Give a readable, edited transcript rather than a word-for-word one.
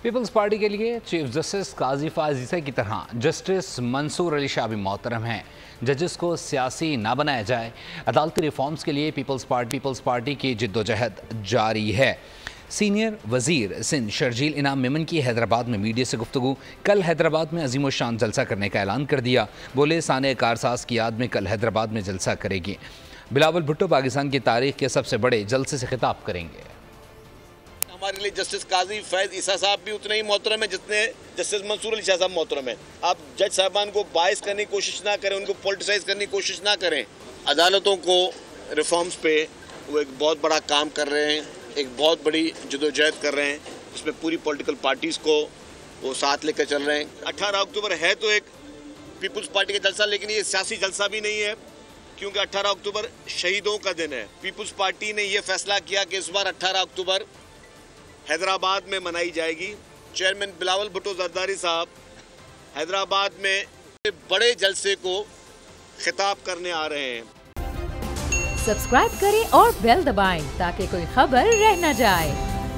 Peoples party کے لیے chief justice قاضی فائز عیسی کی طرح جسٹس منصور علی شاہ بھی محترم ہیں۔ ججز کو سیاسی نہ بنایا جائے۔ عدالتی ریفارمز کے لیے پیپلز پارٹی کی جد و جہد جاری ہے۔ سینئر وزیر سندھ شرجیل انعام میمن کی حیدرآباد میں میڈیا سے گفتگو۔ کل حیدرآباد میں عظیم الشان جلسہ کرنے کا اعلان کر دیا۔ بولے سانحہ کارساز کی یاد میں کل حیدرآباد میں جلسہ کرے گی۔ بلاول بھٹو پاکستان کی تاریخ کے سب سے بڑے جلسے سے خطاب کریں گے۔ ہمارے لیے جسٹس قاضی فیض عیسی صاحب بھی اتنے ہی محترم ہیں جتنے جسٹس منصور علی شاہ صاحب محترم ہیں۔ آپ جج صاحبان کو باعث کرنے کی کوشش نہ کریں، ان کو پولیٹیسائز کرنے کی کوشش نہ کریں۔ عدالتوں کو ریفارمز پہ وہ ایک بہت بڑا کام کر رہے ہیں، ایک بہت بڑی جدوجہد کر رہے ہیں، اس میں پوری پولیٹیکل پارٹیز کو وہ ساتھ لے کر چل رہے ہیں۔ 18 اکتوبر ہے تو ایک پیپلز پارٹی کا جلسہ، لیکن یہ سیاسی جلسہ بھی نہیں ہے کیونکہ 18 اکتوبر شہیدوں کا دن ہے۔ پیپلز پارٹی نے یہ فیصلہ کیا کہ اس بار 18 اکتوبر حیدرآباد میں منائی جائے گی۔ چیئرمین بلاول بھٹو زرداری صاحب حیدرآباد میں بڑے جلسے کو خطاب کرنے آ رہے ہیں۔ سبسکرائب کریں اور بیل دبائیں تاکہ کوئی خبر رہ نہ جائے۔